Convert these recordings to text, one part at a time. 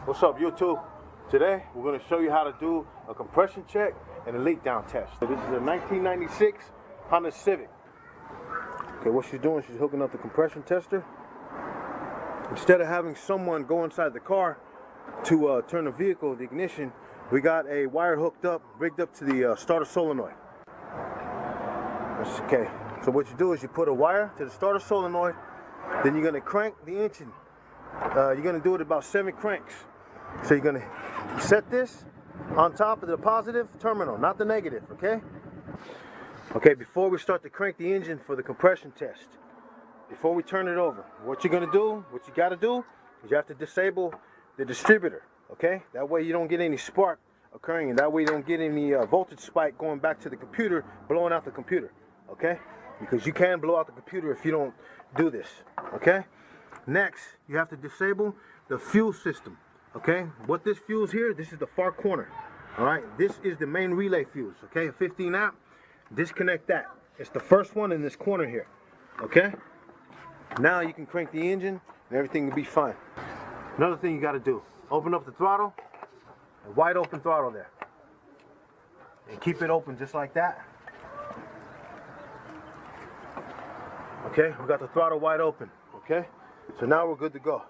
What's up, YouTube? Today we're going to show you how to do a compression check and a leak down test. So this is a 1996 Honda Civic. Okay, what she's doing, she's hooking up the compression tester. Instead of having someone go inside the car to turn the vehicle, the ignition, we got a wire hooked up, rigged up to the starter solenoid. Okay, so what you do is you put a wire to the starter solenoid, then you're going to crank the engine. You're going to do it about 7 cranks. So you're going to set this on top of the positive terminal, not the negative, okay? Okay, before we start to crank the engine for the compression test, before we turn it over, what you're going to do, what you got to do, is you have to disable the distributor, okay? That way you don't get any spark occurring, and that way you don't get any voltage spike going back to the computer, blowing out the computer, okay? Because you can blow out the computer if you don't do this, okay? Next, you have to disable the fuel system. Okay, what this fuse here, this is the far corner. All right, this is the main relay fuse. Okay, a 15 amp. Disconnect that. It's the first one in this corner here. Okay, now you can crank the engine and everything will be fine. Another thing you got to do, open up the throttle, a wide open throttle there, and keep it open just like that. Okay, we got the throttle wide open. Okay, so now we're good to go.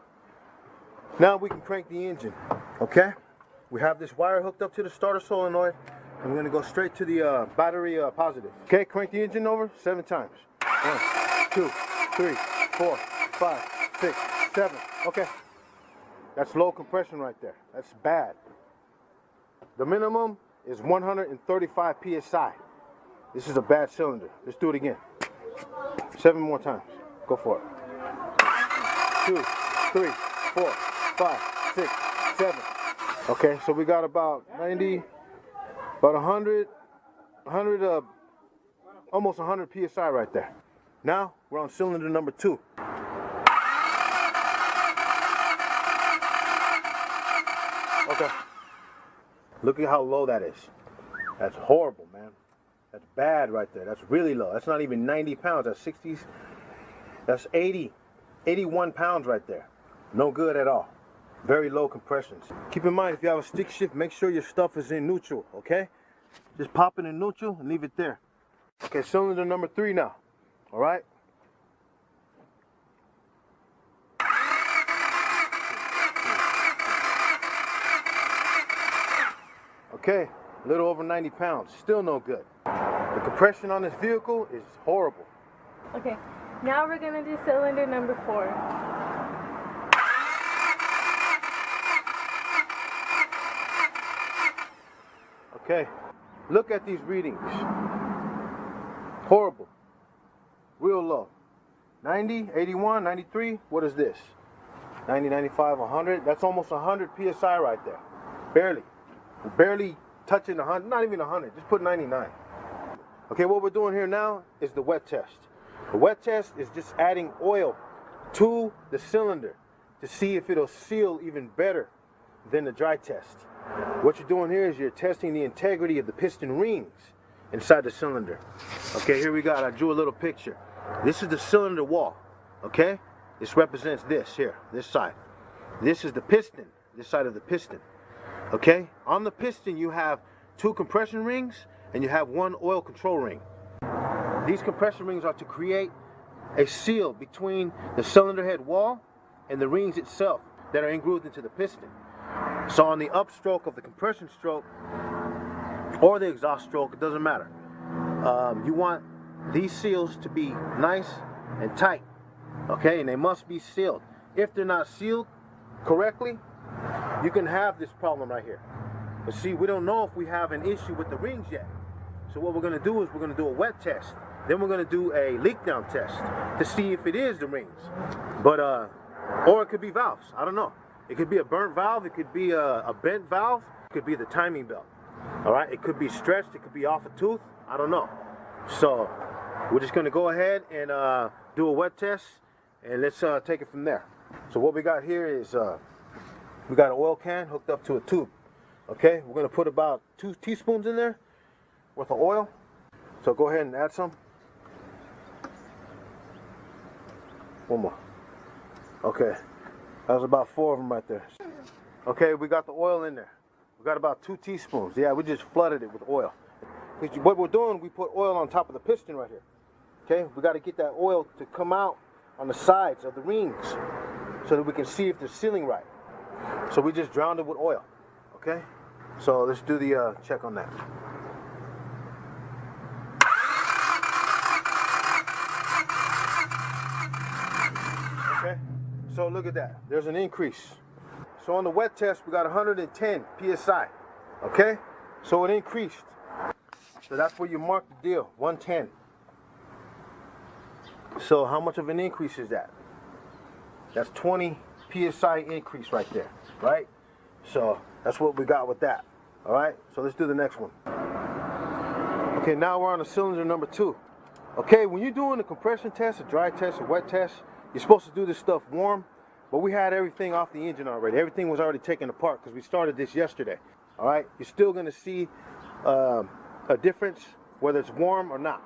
Now we can crank the engine, okay? We have this wire hooked up to the starter solenoid, and we're gonna go straight to the battery positive. Okay, crank the engine over 7 times. 1, 2, 3, 4, 5, 6, 7. Okay, that's low compression right there. That's bad. The minimum is 135 PSI. This is a bad cylinder. Let's do it again. 7 more times. Go for it. 2, 3, 4, 5, 6, 7. Okay, so we got about 90, about 100, almost 100 PSI right there. Now we're on cylinder number 2. Okay, look at how low that is. That's horrible, man. That's bad right there. That's really low. That's not even 90 pounds. That's 60s. That's 80, 81 pounds right there. No good at all. Very low compressions. Keep in mind, if you have a stick shift, make sure your stuff is in neutral, okay? Just pop it in neutral and leave it there. Okay, cylinder number 3 now, all right? Okay, a little over 90 pounds, still no good. The compression on this vehicle is horrible. Okay, now we're gonna do cylinder number 4. Okay, look at these readings. Horrible. Real low. 90, 81, 93. What is this? 90, 95, 100. That's almost 100 PSI right there. Barely. Barely touching 100. Not even 100. Just put 99. Okay, what we're doing here now is the wet test. The wet test is just adding oil to the cylinder to see if it'll seal even better than the dry test. What you're doing here is you're testing the integrity of the piston rings inside the cylinder. Okay, here we got, I drew a little picture. This is the cylinder wall, okay? This represents this here, this side. This is the piston, this side of the piston, okay? On the piston you have 2 compression rings and you have 1 oil control ring. These compression rings are to create a seal between the cylinder head wall and the rings itself that are engrooved into the piston. So on the upstroke of the compression stroke or the exhaust stroke, it doesn't matter. You want these seals to be nice and tight, okay? And they must be sealed. If they're not sealed correctly, you can have this problem right here. But see, we don't know if we have an issue with the rings yet. So what we're gonna do is we're gonna do a wet test. Then we're gonna do a leak down test to see if it is the rings. But, or it could be valves, I don't know. It could be a burnt valve, it could be a bent valve, it could be the timing belt. All right, it could be stretched, it could be off a tooth, I don't know. So we're just gonna go ahead and do a wet test and let's take it from there. So what we got here is we got an oil can hooked up to a tube. Okay, we're gonna put about 2 teaspoons in there worth of oil. So go ahead and add some. 1 more. Okay. That was about 4 of them right there. Okay, we got the oil in there. We got about 2 teaspoons. Yeah, we just flooded it with oil. What we're doing, we put oil on top of the piston right here. Okay, we got to get that oil to come out on the sides of the rings so that we can see if they're sealing right. So we just drowned it with oil. Okay, so let's do the check on that. Okay, so look at that. There's an increase. So on the wet test, we got 110 PSI. Okay, so it increased. So that's where you mark the deal, 110. So how much of an increase is that? That's 20 PSI increase right there, right? So that's what we got with that. All right, so let's do the next one. Okay, now we're on the cylinder number 2. Okay, when you're doing a compression test, a dry test, a wet test, you're supposed to do this stuff warm, but we had everything off the engine already. Everything was already taken apart because we started this yesterday. All right, you're still gonna see a difference whether it's warm or not.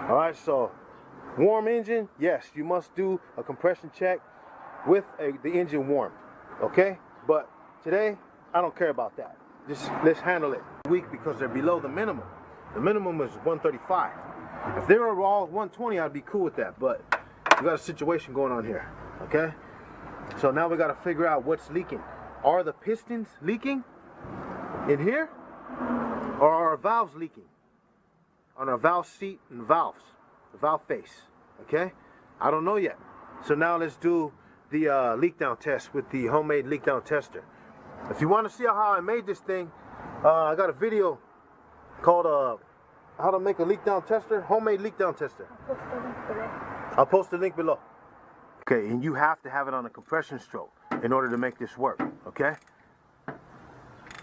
All right, so warm engine, yes, you must do a compression check with the engine warm. Okay, but today I don't care about that. Just let's handle it. Weak because they're below the minimum. The minimum is 135. If they were all 120, I'd be cool with that. But we got a situation going on here. Okay, so now we got to figure out what's leaking. Are the pistons leaking in here? Or are our valves leaking? On our valve seat and valves, the valve face, okay? I don't know yet. So now let's do the leak down test with the homemade leak down tester. If you want to see how I made this thing, I got a video called how to make a leak down tester, homemade leak down tester. I'll post the link below. Okay, and you have to have it on a compression stroke in order to make this work, okay?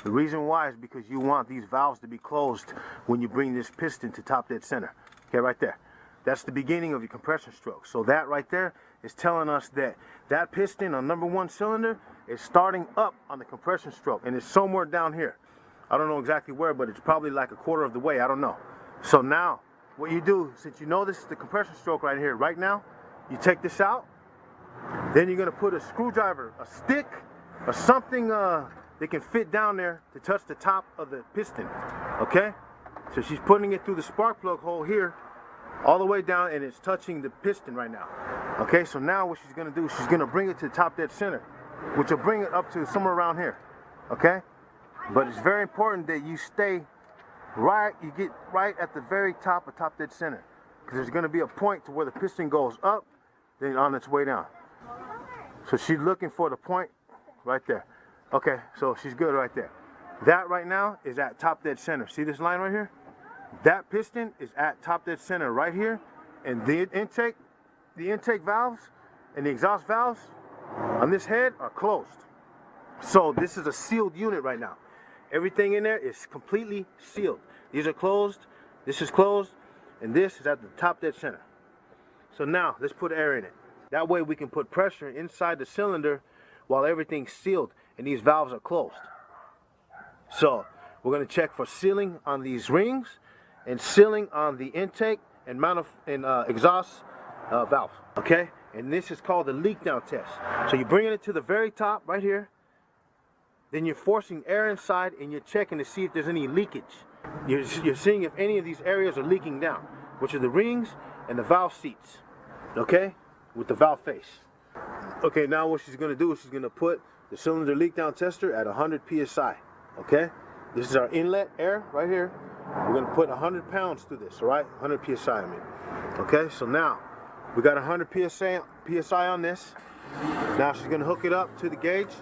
The reason why is because you want these valves to be closed when you bring this piston to top dead center. Okay, right there. That's the beginning of your compression stroke. So that right there is telling us that that piston on number 1 cylinder is starting up on the compression stroke, and it's somewhere down here. I don't know exactly where, but it's probably like a quarter of the way. I don't know. So now what you do, since you know this is the compression stroke right here, right now, you take this out. Then you're gonna put a screwdriver, a stick, or something that can fit down there to touch the top of the piston. Okay? So she's putting it through the spark plug hole here, all the way down, and it's touching the piston right now. Okay, so now what she's gonna do, she's gonna bring it to the top dead center, which will bring it up to somewhere around here. Okay? But it's very important that you stay right, you get right at the very top of top dead center. Because there's gonna be a point to where the piston goes up, then on its way down. So she's looking for the point right there. Okay, so she's good right there. That right now is at top dead center. See this line right here? That piston is at top dead center right here. And the intake valves and the exhaust valves on this head are closed. So this is a sealed unit right now. Everything in there is completely sealed. These are closed, this is closed, and this is at the top dead center. So now let's put air in it. That way we can put pressure inside the cylinder while everything's sealed and these valves are closed. So we're going to check for sealing on these rings and sealing on the intake and exhaust valve. Okay, and this is called the leak down test. So you're bringing it to the very top right here, then you're forcing air inside and you're checking to see if there's any leakage. You're seeing if any of these areas are leaking down, which are the rings and the valve seats, okay, with the valve face. Okay, now what she's going to do is she's going to put the cylinder leak down tester at 100 PSI, okay? This is our inlet air right here. We're going to put 100 pounds through this, all right? 100 PSI, I mean. Okay, so now we got 100 PSI on this. Now she's going to hook it up to the gauge,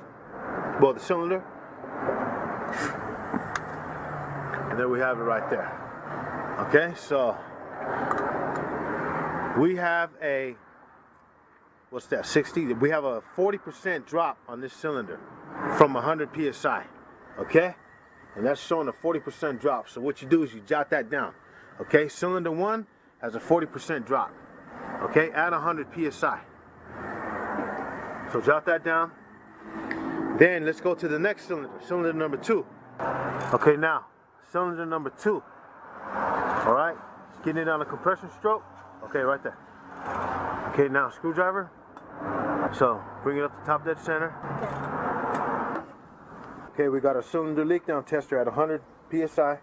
well, the cylinder. And there we have it right there. Okay, so we have a, what's that, 60? We have a 40% drop on this cylinder from 100 PSI, okay? And that's showing a 40% drop. So what you do is you jot that down, okay? Cylinder 1 has a 40% drop, okay, at 100 PSI. So jot that down. Then let's go to the next cylinder, cylinder number 2. Okay, now, cylinder number 2, all right? Getting it on a compression stroke, okay, right there. Okay, now screwdriver. So bring it up to top dead center. Okay, we got our cylinder leak down tester at 100 psi.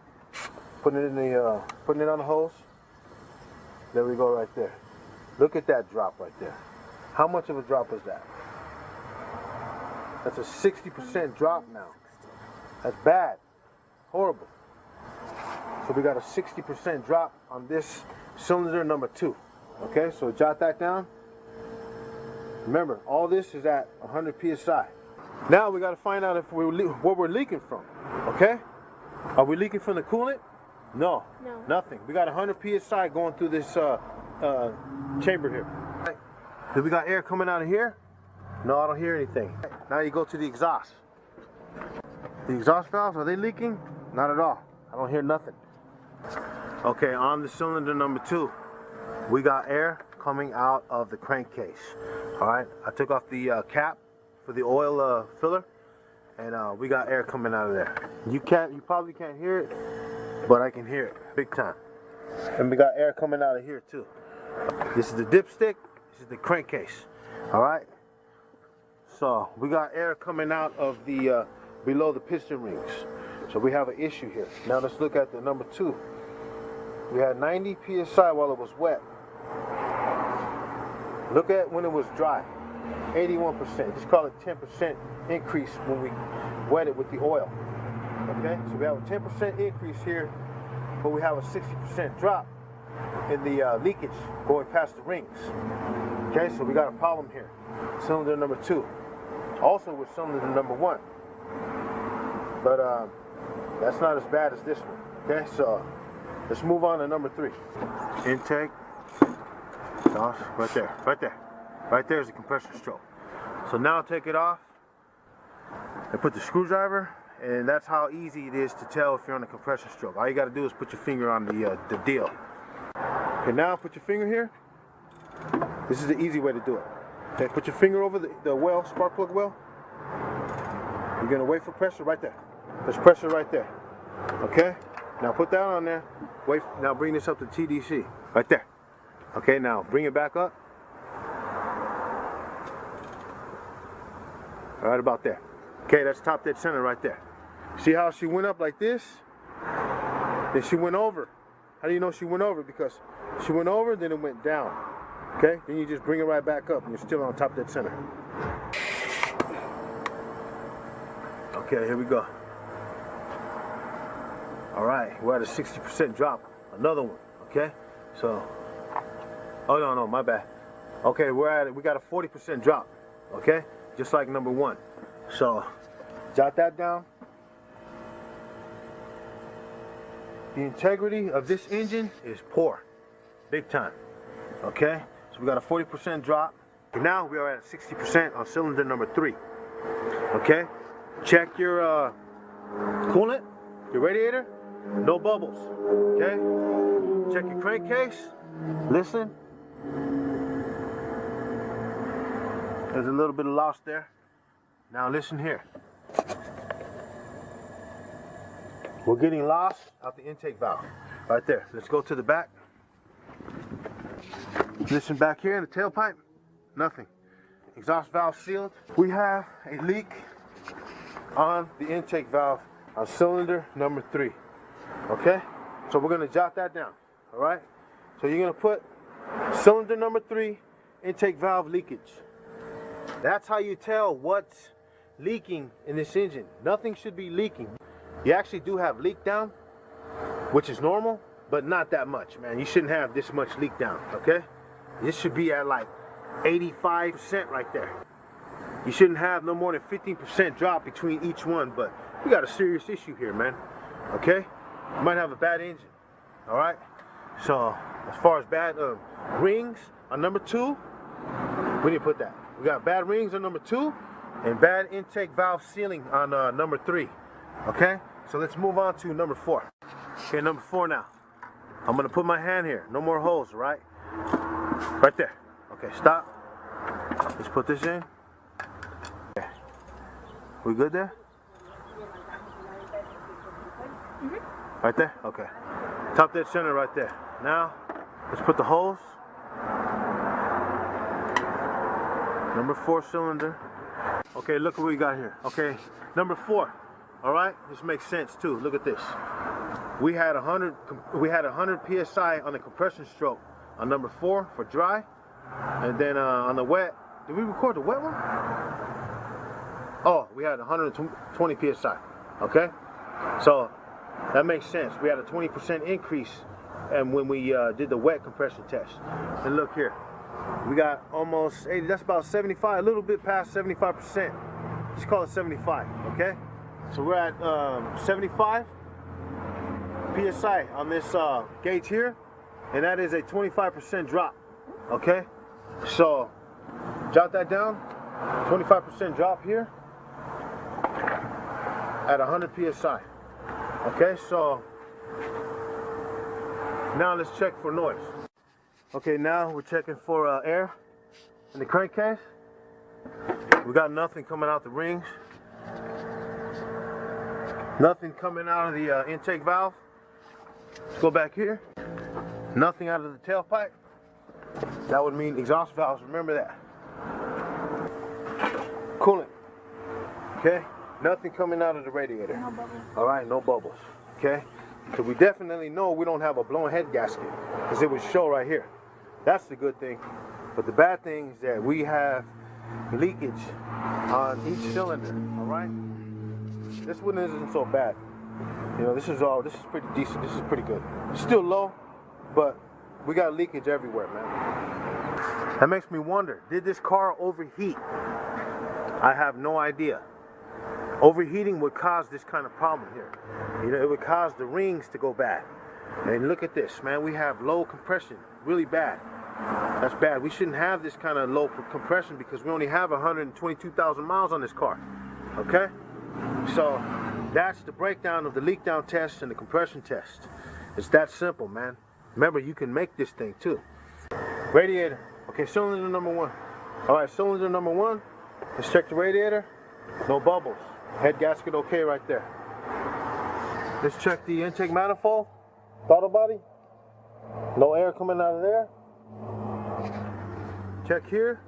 Putting it on the hose. There we go, right there. Look at that drop right there. How much of a drop is that? That's a 60% drop now. That's bad. Horrible. So we got a 60% drop on this cylinder number 2. Okay, so jot that down. Remember, all this is at 100 psi. Now we got to find out if what we're leaking from. Okay? Are we leaking from the coolant? No. Nothing. We got 100 psi going through this chamber here. Do we got air coming out of here? No, I don't hear anything. Now you go to the exhaust. The exhaust valves, are they leaking? Not at all. I don't hear nothing. Okay, on the cylinder number 2, we got air coming out of the crankcase. All right, I took off the cap for the oil filler, and we got air coming out of there. You probably can't hear it, but I can hear it big time. And we got air coming out of here too. This is the dipstick. This is the crankcase. All right. So we got air coming out of the below the piston rings. So we have an issue here. Now let's look at the number 2. We had 90 psi while it was wet. Look at when it was dry. 81%. Just call it 10% increase when we wet it with the oil. Okay, so we have a 10% increase here, but we have a 60% drop in the leakage going past the rings. Okay, so we got a problem here. Cylinder number 2. Also with cylinder number 1. But that's not as bad as this one. Okay, so let's move on to number 3. Intake. Right there, right there. Right there is the compressor stroke. So now take it off and put the screwdriver, and that's how easy it is to tell if you're on a compressor stroke. All you got to do is put your finger on the deal. Okay, now put your finger here. This is the easy way to do it. Okay, put your finger over the well, spark plug well. You're going to wait for pressure right there. There's pressure right there. Okay, now put that on there. Wait. Now bring this up to TDC. Right there. Okay, now bring it back up. Right about there. Okay, that's top dead center right there. See how she went up like this? Then she went over. How do you know she went over? Because she went over, then it went down. Okay, then you just bring it right back up and you're still on top dead center. Okay, here we go. All right, we're at a 60% drop. Another one, okay? So, oh no, my bad. Okay, we got a 40% drop, okay? Just like number 1. So, jot that down. The integrity of this engine is poor, big time, okay? So we got a 40% drop. And now we are at 60% on cylinder number 3, okay? Check your coolant, your radiator, no bubbles, okay? Check your crankcase, listen. There's a little bit of loss there. Now listen here. We're getting lost out the intake valve. Right there. Let's go to the back. Listen back here in the tailpipe. Nothing. Exhaust valve sealed. We have a leak on the intake valve on cylinder number 3. Okay? So we're going to jot that down. Alright? So you're going to put cylinder number 3, intake valve leakage. That's how you tell what's leaking in this engine. Nothing should be leaking. You actually do have leak down, which is normal, but not that much, man. You shouldn't have this much leak down, okay? This should be at like 85% right there. You shouldn't have no more than 15% drop between each one, but we got a serious issue here, man, okay? You might have a bad engine, all right? So, as far as bad rings on number 2, we didn't put that. We got bad rings on number 2 and bad intake valve sealing on number 3. Okay? So let's move on to number 4. Okay, number 4 now. I'm going to put my hand here. No more holes, right? Right there. Okay, stop. Let's put this in. Okay. We good there? Right there? Okay. Top dead center right there. Now, let's put the holes. Number 4 cylinder. Okay, look what we got here. Okay, number 4. All right, this makes sense too. Look at this. We had 100 psi on the compression stroke on number 4 for dry, and then on the wet. Did we record the wet one? Oh, we had 120 psi. Okay, so that makes sense. We had a 20% increase, and when we did the wet compression test. And look here, we got almost 80. That's about 75, a little bit past 75%. Let's call it 75. Okay, so we're at 75 psi on this gauge here, and that is a 25% drop. Okay, so jot that down. 25% drop here at 100 psi. Okay, so now let's check for noise. Okay, now we're checking for air in the crankcase. We got nothing coming out the rings, nothing coming out of the intake valve. Let's go back here. Nothing out of the tailpipe. That would mean exhaust valves. Remember that. Coolant. Okay. Nothing coming out of the radiator. No bubbles. All right, no bubbles. Okay. So we definitely know we don't have a blown head gasket because it would show right here. That's the good thing. But the bad thing is that we have leakage on each cylinder. All right. This one isn't so bad. You know, this is pretty decent. This is pretty good. It's still low, but we got leakage everywhere, man. That makes me wonder, did this car overheat? I have no idea. Overheating would cause this kind of problem here. You know, it would cause the rings to go bad. And look at this, man. We have low compression, really bad. That's bad. We shouldn't have this kind of low compression because we only have 122,000 miles on this car. Okay? So that's the breakdown of the leak down test and the compression test. It's that simple, man. Remember, you can make this thing too. Radiator. Okay, cylinder number 1. All right, cylinder number 1. Let's check the radiator. No bubbles. Head gasket okay right there. Let's check the intake manifold. Throttle body. No air coming out of there. Check here.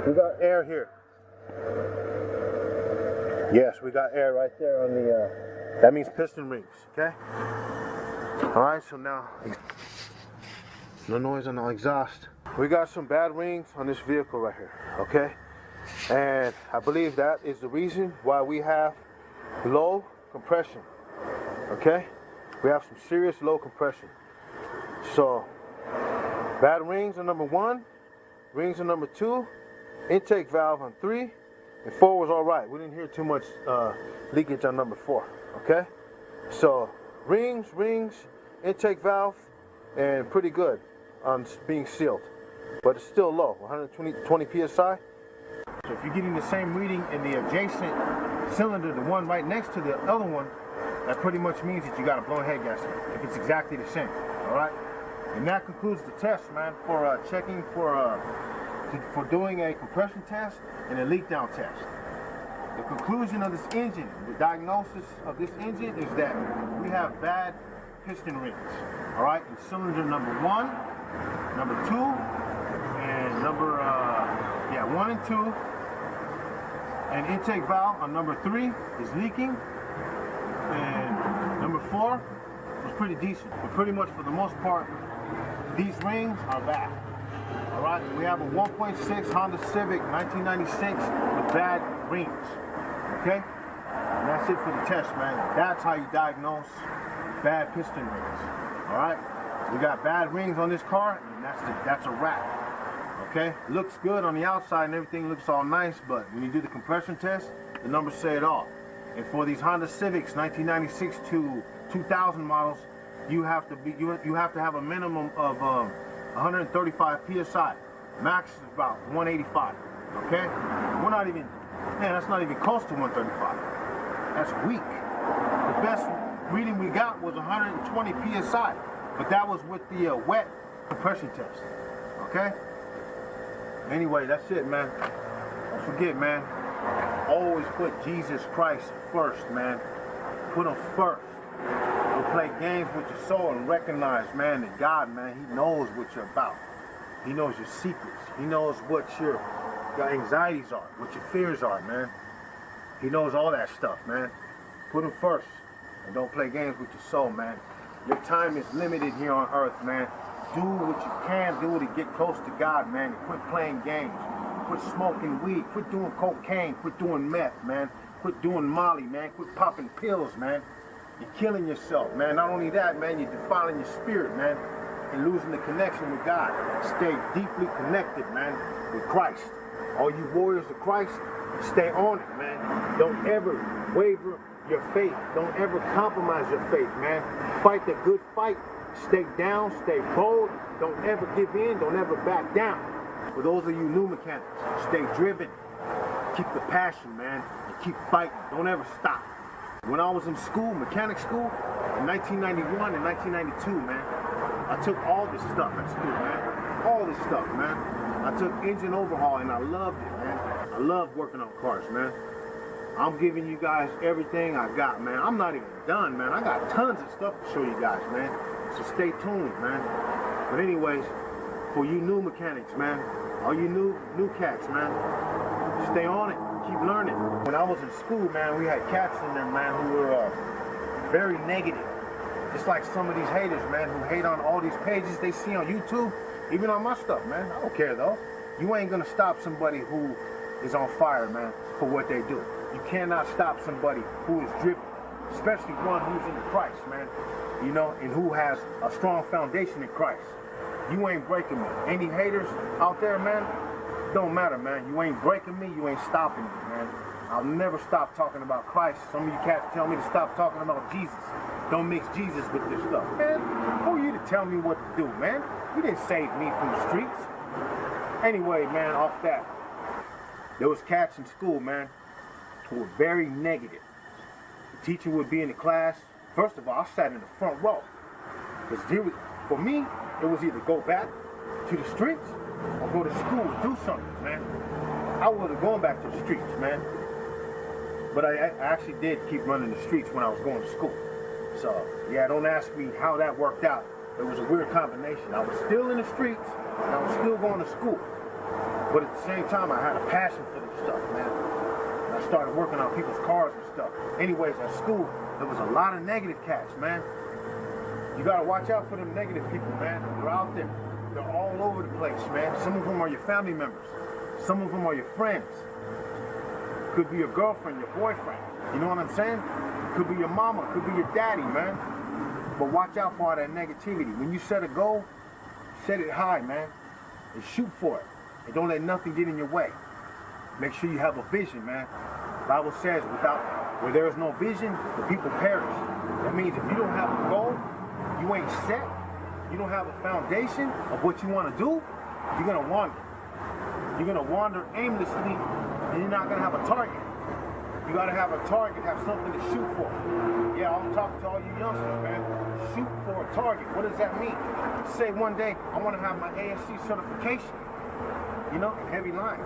We got air here. Yes, we got air right there on the, that means piston rings, okay? All right, so now, no noise on the exhaust. We got some bad rings on this vehicle right here, okay? And I believe that is the reason why we have low compression, okay? We have some serious low compression. So, bad rings on number 1, rings on number 2, intake valve on 3, and 4 was all right. We didn't hear too much leakage on number 4, okay? So, rings, intake valve, and pretty good on being sealed. But it's still low, 120 psi. So if you're getting the same reading in the adjacent cylinder, the one right next to the other one, that pretty much means that you got a blown head gasket, if it's exactly the same, all right? And that concludes the test, man, for checking for doing a compression test and a leak down test. The conclusion of this engine, the diagnosis of this engine is that we have bad piston rings, all right? In cylinder number 1, number 2, and number, 1 and 2. And intake valve on number 3 is leaking. And number 4 was pretty decent. But pretty much for the most part, these rings are bad. All right, we have a 1.6 Honda Civic 1996 with bad rings. Okay, and that's it for the test, man. That's how you diagnose bad piston rings. All right, we got bad rings on this car, and that's a wrap. Okay, looks good on the outside and everything looks all nice, but when you do the compression test, the numbers say it all. And for these Honda Civics 1996 to 2000 models, you have to have a minimum of 135 psi. Max is about 185. Okay, we're not even, man, that's not even close to 135. That's weak. The best reading we got was 120 psi, but that was with the wet compression test. Okay. Anyway, that's it, man. Don't forget, man. Always put Jesus Christ first, man. Put him first. Don't play games with your soul and recognize, man, that God, man, he knows what you're about. He knows your secrets. He knows what your anxieties are, what your fears are, man. He knows all that stuff, man. Put him first and don't play games with your soul, man. Your time is limited here on earth, man. Do what you can do to get close to God, man. And quit playing games. Quit smoking weed. Quit doing cocaine. Quit doing meth, man. Quit doing Molly, man. Quit popping pills, man. You're killing yourself, man. Not only that, man, you're defiling your spirit, man, and losing the connection with God. Stay deeply connected, man, with Christ. All you warriors of Christ, stay on it, man. Don't ever waver your faith. Don't ever compromise your faith, man. Fight the good fight. Stay down, stay bold. Don't ever give in. Don't ever back down. For those of you new mechanics, stay driven. Keep the passion, man, and keep fighting. Don't ever stop. When I was in school, mechanic school, in 1991 and 1992, man, I took all this stuff at school, man. All this stuff, man. I took engine overhaul and I loved it, man. I love working on cars, man. I'm giving you guys everything I got, man. I'm not even done, man. I got tons of stuff to show you guys, man. So stay tuned, man. But anyways, for you new mechanics, man, all you new cats, man, stay on it. Keep learning. When I was in school, man, we had cats in there, man, who were very negative. Just like some of these haters, man, who hate on all these pages they see on YouTube, even on my stuff, man. I don't care, though. You ain't gonna stop somebody who is on fire, man, for what they do. You cannot stop somebody who is driven, especially one who's in Christ, man, you know, and who has a strong foundation in Christ. You ain't breaking me. Any haters out there, man, don't matter, man. You ain't breaking me, you ain't stopping me, man. I'll never stop talking about Christ. Some of you cats tell me to stop talking about Jesus. Don't mix Jesus with this stuff. Man, who are you to tell me what to do, man? You didn't save me from the streets. Anyway, man, off that, there was cats in school, man, who were very negative. The teacher would be in the class. First of all, I sat in the front row. Because for me, it was either go back to the streets or go to school and do something, man. I wasn't going back to the streets, man. But I actually did keep running the streets when I was going to school. So, yeah, don't ask me how that worked out. It was a weird combination. I was still in the streets, and I was still going to school. But at the same time, I had a passion for this stuff, man. And I started working on people's cars and stuff. Anyways, at school, there was a lot of negative cats, man. You gotta watch out for them negative people, man. They're out there. They're all over the place, man. Some of them are your family members. Some of them are your friends. Could be your girlfriend, your boyfriend. You know what I'm saying? Could be your mama, could be your daddy, man. But watch out for all that negativity. When you set a goal, set it high, man. And shoot for it. And don't let nothing get in your way. Make sure you have a vision, man. The Bible says, where there is no vision, the people perish. That means if you don't have a goal, you ain't set, you don't have a foundation of what you want to do, you're going to wander. You're going to wander aimlessly, and you're not going to have a target. You got to have a target, have something to shoot for. Yeah, I'm talking to all you youngsters, man. Shoot for a target. What does that mean? Say one day, I want to have my ASC certification, you know, in heavy line.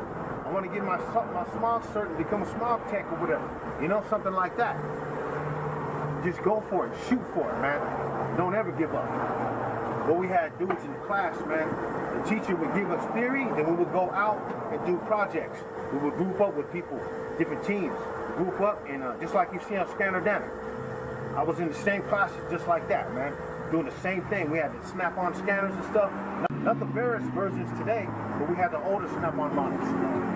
I want to get my smog cert and become a smog tech or whatever. You know, something like that. Just go for it. Shoot for it, man. Don't ever give up. What we had dudes in the class, man, the teacher would give us theory, then we would go out and do projects. We would group up with people, different teams, group up, and just like you see on Scanner Data. I was in the same classes just like that, man, doing the same thing. We had the snap-on scanners and stuff. Not the various versions today, but we had the older snap-on models.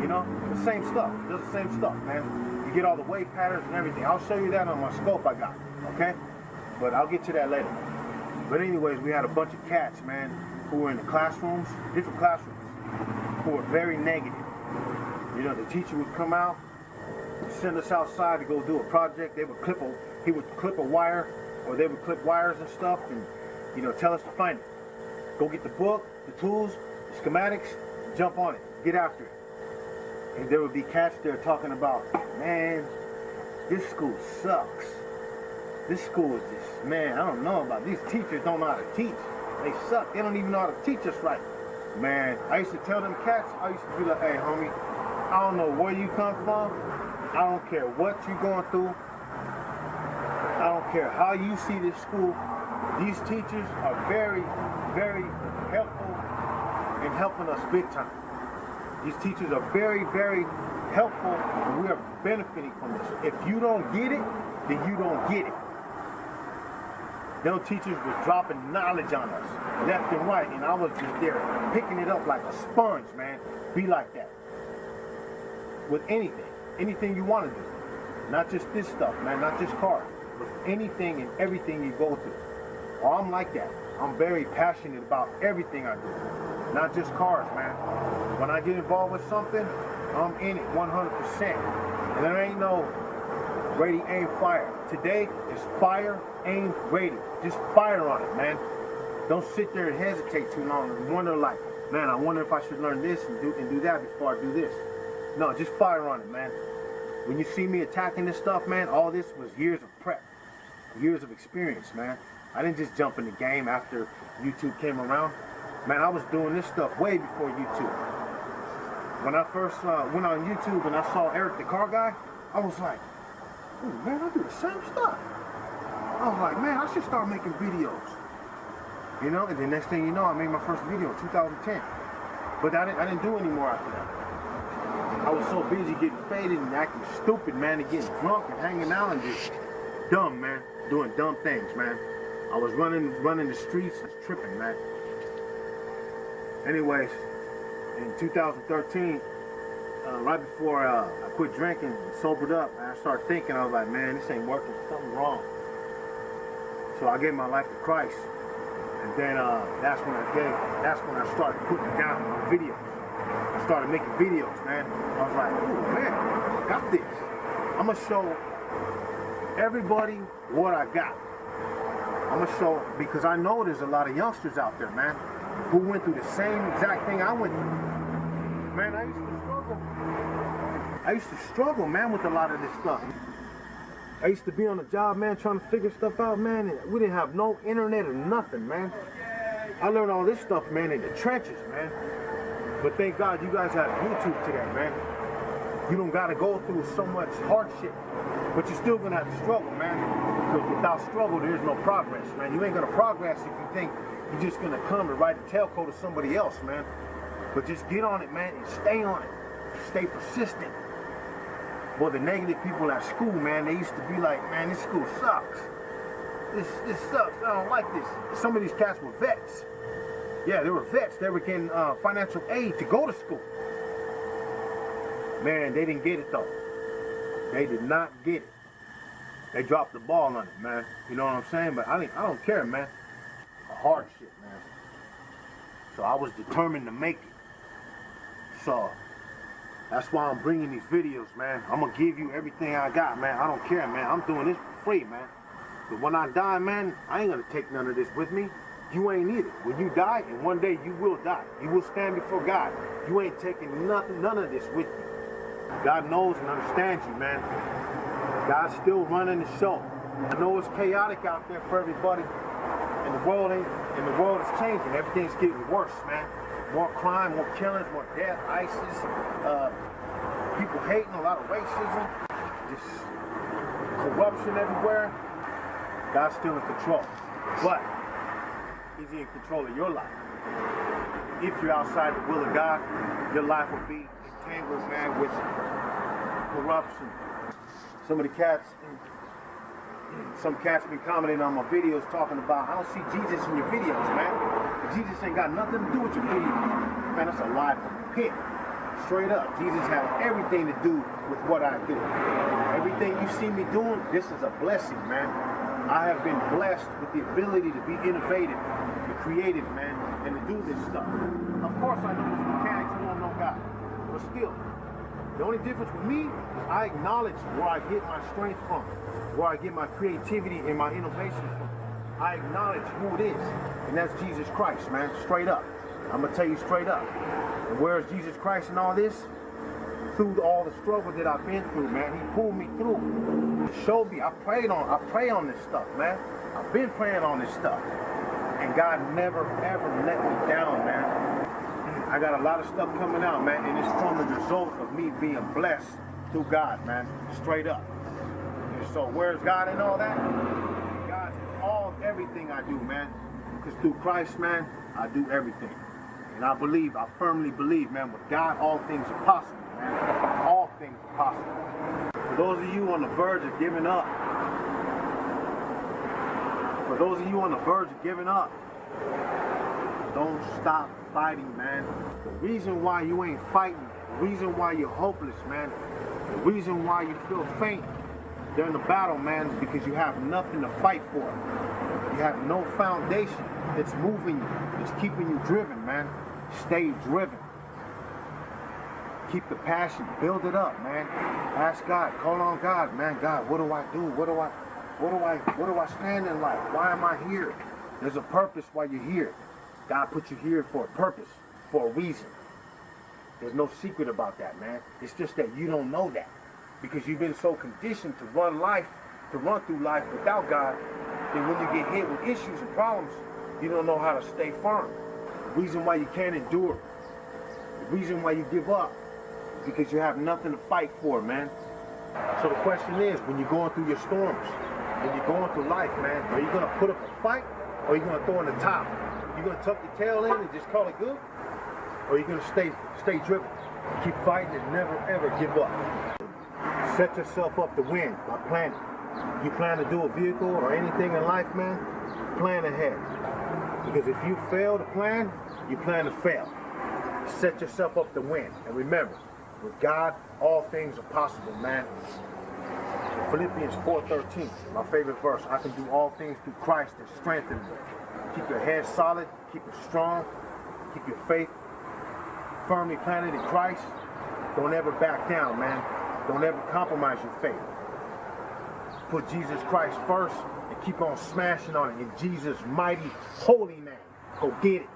You know, the same stuff. Does the same stuff, man. You get all the wave patterns and everything. I'll show you that on my scope I got, okay? But I'll get to that later. But anyways, we had a bunch of cats, man, who were in the classrooms, different classrooms, who were very negative. You know, the teacher would come out, send us outside to go do a project. He would clip a wire, or they would clip wires and stuff, and, you know, tell us to find it. Go get the book, the tools, the schematics, jump on it, get after it. And there would be cats there talking about, man, this school sucks. This school is just, man, I don't know about, these teachers don't know how to teach. They suck. They don't even know how to teach us right. Man, I used to tell them cats, I used to be like, hey, homie, I don't know where you come from. I don't care what you're going through. I don't care how you see this school. These teachers are very, very helpful in helping us big time. These teachers are very, very helpful, and we are benefiting from this. If you don't get it, then you don't get it. Them teachers was dropping knowledge on us, left and right, and I was just there picking it up like a sponge, man. Be like that. With anything you want to do. Not just this stuff, man, not just cars. With anything and everything you go through. Oh, I'm like that. I'm very passionate about everything I do. Not just cars, man. When I get involved with something, I'm in it 100%. And there ain't no ready, aim, fire. Today is fire, aim, ready. Just fire on it, man. Don't sit there and hesitate too long and wonder like, man, I wonder if I should learn this and do that before I do this. No, just fire on it, man. When you see me attacking this stuff, man, all this was years of prep, years of experience, man. I didn't just jump in the game after YouTube came around. Man, I was doing this stuff way before YouTube. When I first went on YouTube and I saw Eric the Car Guy, I was like, oh man, I do the same stuff. I was like, man, I should start making videos. You know, and the next thing you know, I made my first video in 2010. But I didn't do any more after that. I was so busy getting faded and acting stupid, man, and getting drunk and hanging out and just dumb, man, doing dumb things, man. I was running the streets, tripping, man. Anyways, in 2013, right before I quit drinking and sobered up, I started thinking, I was like, man, this ain't working, something wrong. So I gave my life to Christ, and then that's when I started putting down my videos. I started making videos, man. I was like, oh man, I got this. I'm gonna show everybody what I got. I'm gonna show, because I know there's a lot of youngsters out there, man, who went through the same exact thing I went through. Man, I used to struggle, man, with a lot of this stuff. I used to be on a job, man, trying to figure stuff out, man, and we didn't have no internet or nothing, man. I learned all this stuff, man, in the trenches, man. But thank God you guys have YouTube today, man. You don't gotta go through so much hardship, but you're still gonna have to struggle, man. Because without struggle, there is no progress, man. You ain't gonna progress if you think you're just gonna come and write a tailcoat to somebody else, man. But just get on it, man, and stay on it. Stay persistent. Boy, the negative people at school, man, they used to be like, man, this school sucks. This sucks. I don't like this. Some of these cats were vets. Yeah, they were vets. They were getting financial aid to go to school. Man, they didn't get it, though. They did not get it. They dropped the ball on it, man. You know what I'm saying? But I don't care, man. Hard shit, man. So I was determined to make it. So that's why I'm bringing these videos, man. I'm going to give you everything I got, man. I don't care, man. I'm doing this for free, man. But when I die, man, I ain't going to take none of this with me. You ain't either. When you die, and one day you will die. You will stand before God. You ain't taking none of this with you. God knows and understands you, man. God's still running the show. I know it's chaotic out there for everybody. And the world is changing. Everything's getting worse, man. More crime, more killings, more death, ISIS, people hating, a lot of racism, just corruption everywhere. God's still in control. But He's in control of your life. If you're outside the will of God, your life will be entangled, man, with corruption. Some cats been commenting on my videos talking about, I don't see Jesus in your videos, man. Jesus ain't got nothing to do with your videos. Man, that's a lie from the pit. Straight up. Jesus has everything to do with what I do. Everything you see me doing, this is a blessing, man. I have been blessed with the ability to be innovative, to creative, man, and to do this stuff. Of course I know there's mechanics who don't know God, but still, the only difference with me is I acknowledge where I get my strength from, where I get my creativity and my innovation from. I acknowledge who it is, and that's Jesus Christ, man, straight up. I'm going to tell you straight up. And where is Jesus Christ in all this? Through all the struggle that I've been through, man. He pulled me through. He showed me. I pray on this stuff, man. I've been praying on this stuff. And God never, ever let me down, man. I got a lot of stuff coming out, man, and it's from the result of me being blessed through God, man, straight up. And so where's God in all that? God's in everything I do, man. Because through Christ, man, I do everything. And I firmly believe, man, with God, all things are possible, man. All things. things are possible. For those of you on the verge of giving up, don't stop fighting, man. The reason why you ain't fighting, the reason why you're hopeless, man, the reason why you feel faint during the battle, man, is because you have nothing to fight for. You have no foundation that's moving you, that's keeping you driven, man. Stay driven. Keep the passion, build it up, man. Ask God, call on God, man. God, what do I do? What do I stand in life? Why am I here? There's a purpose why you're here. God put you here for a purpose, for a reason. There's no secret about that, man. It's just that you don't know that because you've been so conditioned to run through life without God, that when you get hit with issues and problems, you don't know how to stay firm. The reason why you can't endure, the reason why you give up, is because you have nothing to fight for, man. So the question is, when you're going through your storms, when you're going through life, man, are you going to put up a fight or are you going to throw in the towel? You going to tuck your tail in and just call it good? Or are you going to stay driven, keep fighting and never ever give up? Set yourself up to win by planning. You plan to do a vehicle or anything in life, man, plan ahead. Because if you fail to plan, you plan to fail. Set yourself up to win. And remember, with God, all things are possible, man. Philippians 4:13, my favorite verse. I can do all things through Christ that strengthens me. Keep your head solid, keep it strong, keep your faith firmly planted in Christ. Don't ever back down, man. Don't ever compromise your faith. Put Jesus Christ first and keep on smashing on it in Jesus' mighty, holy name. Go get it.